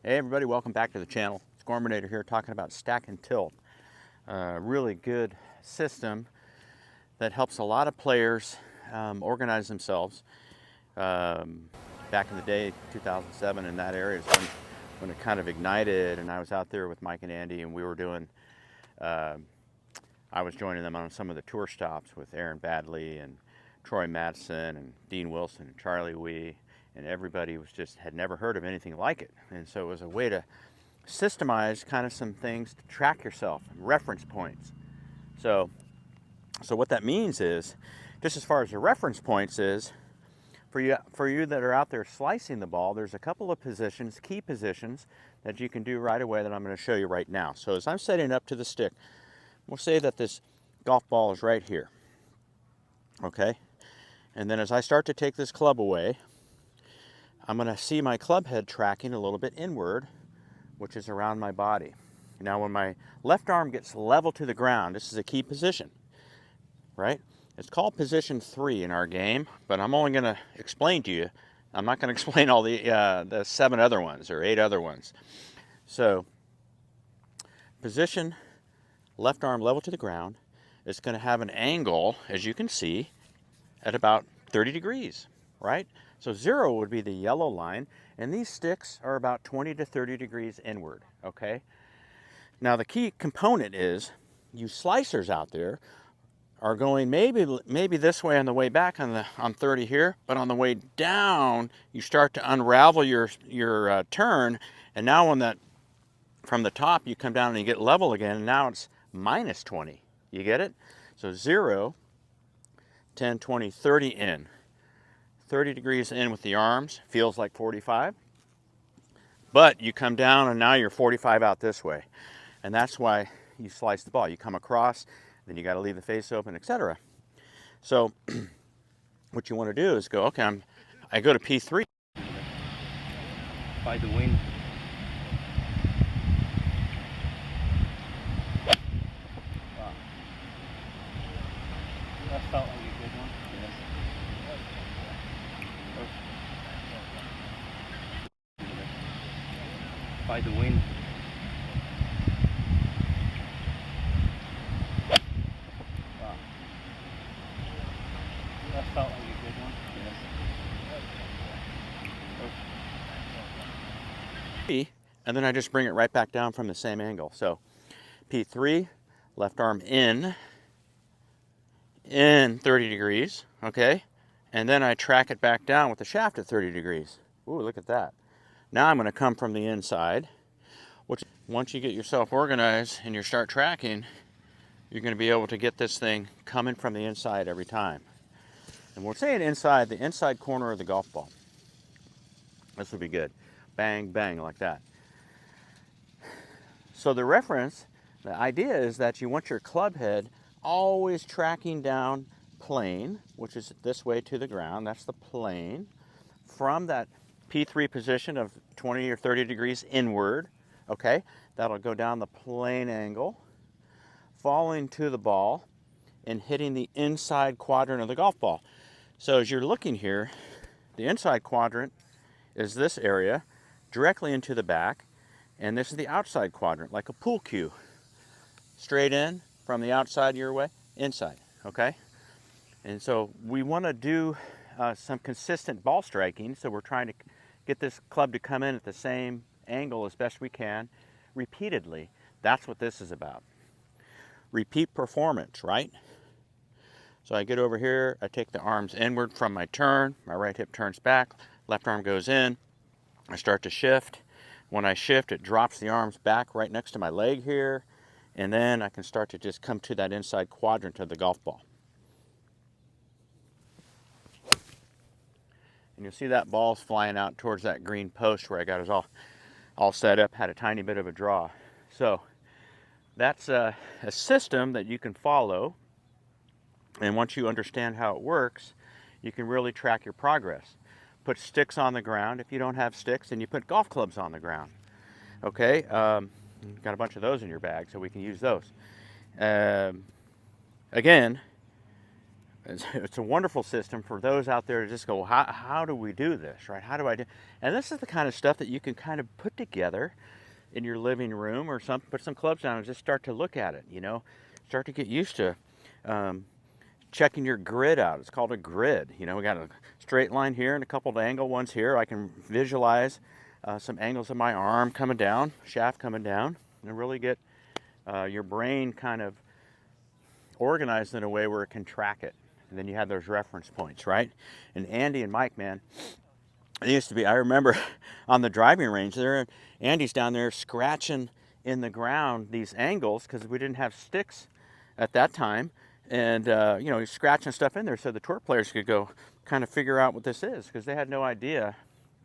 Hey everybody, welcome back to the channel. It's Gormanator here talking about stack and tilt. Really good system that helps a lot of players organize themselves. Back in the day, 2007, in that area is when it kind of ignited, and I was out there with Mike and Andy, and we were doing, I was joining them on some of the tour stops with Aaron Badley and Troy Madsen and Dean Wilson and Charlie Wee, and everybody had never heard of anything like it. And so it was a way to systemize kind of some things to track yourself, reference points. So what that means is, just as far as the reference points is, for you that are out there slicing the ball, there's a couple of positions, key positions, that you can do right away that I'm going to show you right now. So as I'm setting up to the stick, we'll say that this golf ball is right here, okay? And then as I start to take this club away, I'm going to see my club head tracking a little bit inward, which is around my body. Now when my left arm gets level to the ground, this is a key position, right? It's called position 3 in our game, but I'm only going to explain to you. I'm not going to explain all the 7 other ones or 8 other ones. So position, left arm level to the ground, is going to have an angle, as you can see, at about 30 degrees, right? So 0 would be the yellow line, and these sticks are about 20 to 30 degrees inward, okay? Now the key component is, you slicers out there are going maybe this way on the way back on 30 here, but on the way down, you start to unravel your turn, and now from the top, you come down and you get level again, and now it's minus 20. You get it? So 0, 10, 20, 30 in. 30 degrees in with the arms, feels like 45. But you come down and now you're 45 out this way. And that's why you slice the ball. You come across, then you got to leave the face open, etc. So what you want to do is go, okay, I go to P3. By the wind. Wow. That felt like a good one. Yes. By the wind. Wow. That felt like a good one. Yes. And then I just bring it right back down from the same angle. So P3, left arm in 30 degrees, okay? And then I track it back down with the shaft at 30 degrees. Ooh, look at that. Now I'm going to come from the inside, which once you get yourself organized and you start tracking, you're going to be able to get this thing coming from the inside every time. And we're saying inside, the inside corner of the golf ball. This would be good. Bang, bang, like that. So the reference, the idea is that you want your club head always tracking down plane, which is this way to the ground. That's the plane. From that P3 position of 20 or 30 degrees inward, okay? That'll go down the plane angle, falling to the ball, and hitting the inside quadrant of the golf ball. So as you're looking here, the inside quadrant is this area, directly into the back, and this is the outside quadrant, like a pool cue. Straight in, from the outside your way, inside, okay? And so we want to do some consistent ball striking, so we're trying to get this club to come in at the same angle as best we can, repeatedly. That's what this is about. Repeat performance, right? So I get over here, I take the arms inward from my turn, my right hip turns back, left arm goes in, I start to shift. When I shift, it drops the arms back right next to my leg here, and then I can start to just come to that inside quadrant of the golf ball. And you'll see that ball's flying out towards that green post where I got it all set up, had a tiny bit of a draw. So that's a system that you can follow, and once you understand how it works, you can really track your progress. Put sticks on the ground. If you don't have sticks, then you put golf clubs on the ground. Okay, got a bunch of those in your bag, so we can use those. Again, It's a wonderful system for those out there to just go, how do we do this, right? How do I do? And this is the kind of stuff that you can kind of put together in your living room or something, put some clubs down and just start to look at it, you know? Start to get used to checking your grid out. It's called a grid. You know, we got a straight line here and a couple of angle ones here. I can visualize some angles of my arm coming down, shaft coming down, and really get your brain kind of organized in a way where it can track it. And then you have those reference points, right? And Andy and Mike, man, it used to be, I remember on the driving range there, Andy's down there scratching in the ground these angles because we didn't have sticks at that time. And, you know, he's scratching stuff in there so the tour players could go kind of figure out what this is because they had no idea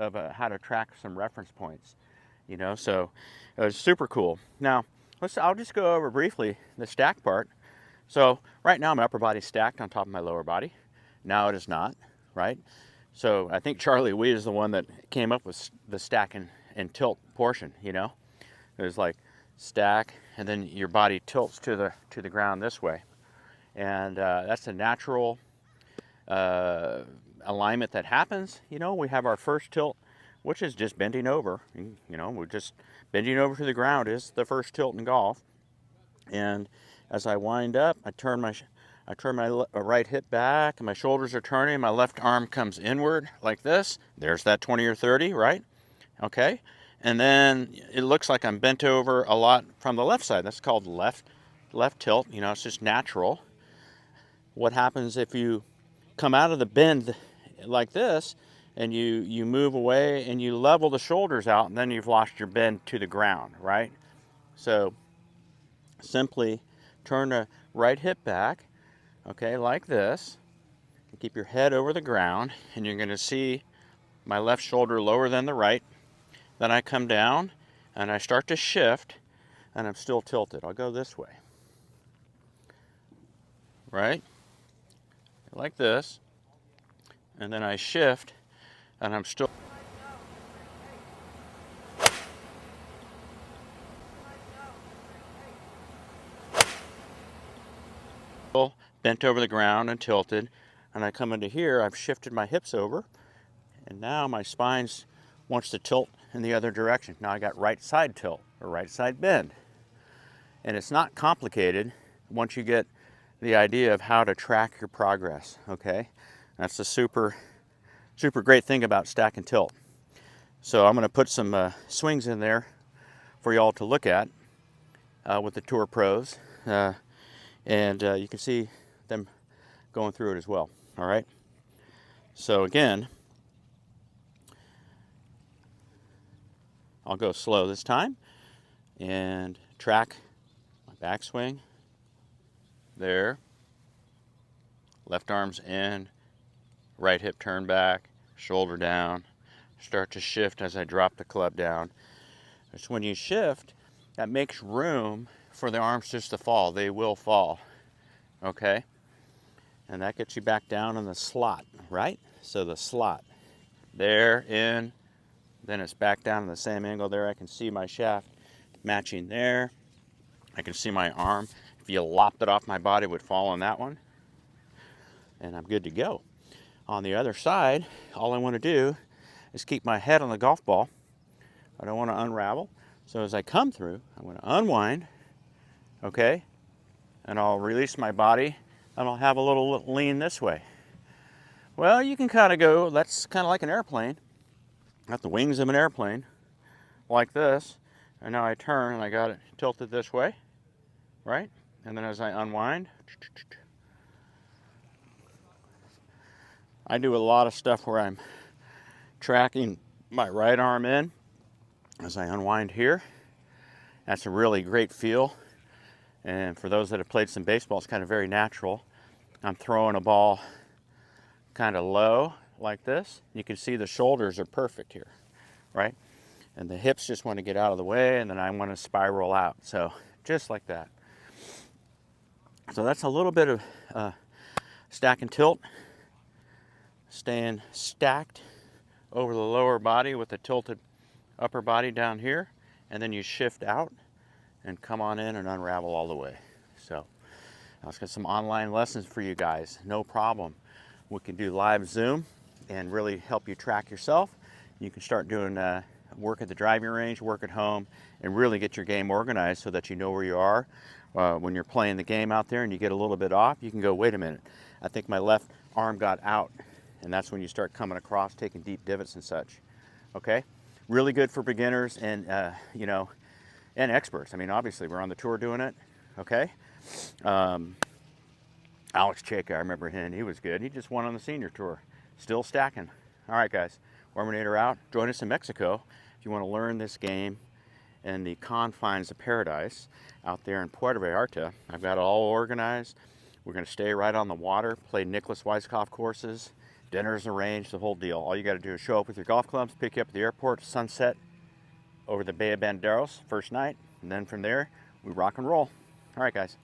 of how to track some reference points, you know, so it was super cool. Now, I'll just go over briefly the stack part. So right now my upper body's stacked on top of my lower body. Now it is not, right? So I think Charlie Wee is the one that came up with the stack and tilt portion, you know? It was like stack and then your body tilts to the ground this way. And that's a natural alignment that happens. You know, we have our first tilt, which is just bending over. You know, we're just bending over to the ground is the first tilt in golf. And as I wind up, I turn my right hip back, and my shoulders are turning. My left arm comes inward like this. There's that 20 or 30, right? Okay. And then it looks like I'm bent over a lot from the left side. That's called left tilt. You know, it's just natural. What happens if you come out of the bend like this and you move away and you level the shoulders out, and then you've lost your bend to the ground, right? So simply turn the right hip back, okay, like this, and keep your head over the ground, and you're going to see my left shoulder lower than the right. Then I come down and I start to shift, and I'm still tilted. I'll go this way, right, like this, and then I shift, and I'm still bent over the ground and tilted. And I come into here, I've shifted my hips over, and now my spine wants to tilt in the other direction. Now I got right side tilt or right side bend. And it's not complicated once you get the idea of how to track your progress, okay? That's the super great thing about stack and tilt. So I'm going to put some swings in there for y'all to look at with the tour pros. And you can see them going through it as well, all right? So again, I'll go slow this time and track my backswing there. Left arm's in, right hip turn back, shoulder down, start to shift as I drop the club down. So when you shift, that makes room for the arms just to fall. They will fall, okay? And that gets you back down in the slot, right? So the slot, there, in, then it's back down in the same angle there. I can see my shaft matching there. I can see my arm. If you lopped it off my body, it would fall on that one. And I'm good to go. On the other side, all I want to do is keep my head on the golf ball. I don't want to unravel. So as I come through, I'm going to unwind, okay? And I'll release my body, and I'll have a little lean this way. Well, you can kind of go, that's kind of like an airplane. Got the wings of an airplane, like this. And now I turn, and I got it tilted this way, right? And then as I unwind, I do a lot of stuff where I'm tracking my right arm in as I unwind here. That's a really great feel. And for those that have played some baseball, it's kind of very natural. I'm throwing a ball kind of low like this. You can see the shoulders are perfect here, right? And the hips just want to get out of the way, and then I want to spiral out. So just like that. So that's a little bit of stack and tilt. Staying stacked over the lower body with the tilted upper body down here. And then you shift out and come on in and unravel all the way. So I've got some online lessons for you guys, no problem. We can do live Zoom and really help you track yourself. You can start doing work at the driving range, work at home, and really get your game organized so that you know where you are. When you're playing the game out there and you get a little bit off, you can go, wait a minute, I think my left arm got out. And that's when you start coming across, taking deep divots and such. Okay? Really good for beginners and, you know, and experts. I mean, obviously, we're on the tour doing it. Okay? Alex Cheka, I remember him. He was good. He just won on the senior tour. Still stacking. All right, guys. Gormanator out. Join us in Mexico if you want to learn this game in the confines of paradise out there in Puerto Vallarta. I've got it all organized. We're going to stay right on the water, play Nicholas Weiskopf courses, dinners arranged, the whole deal. All you got to do is show up with your golf clubs, pick you up at the airport, sunset over the Bay of Banderos first night, and then from there, we rock and roll. All right, guys.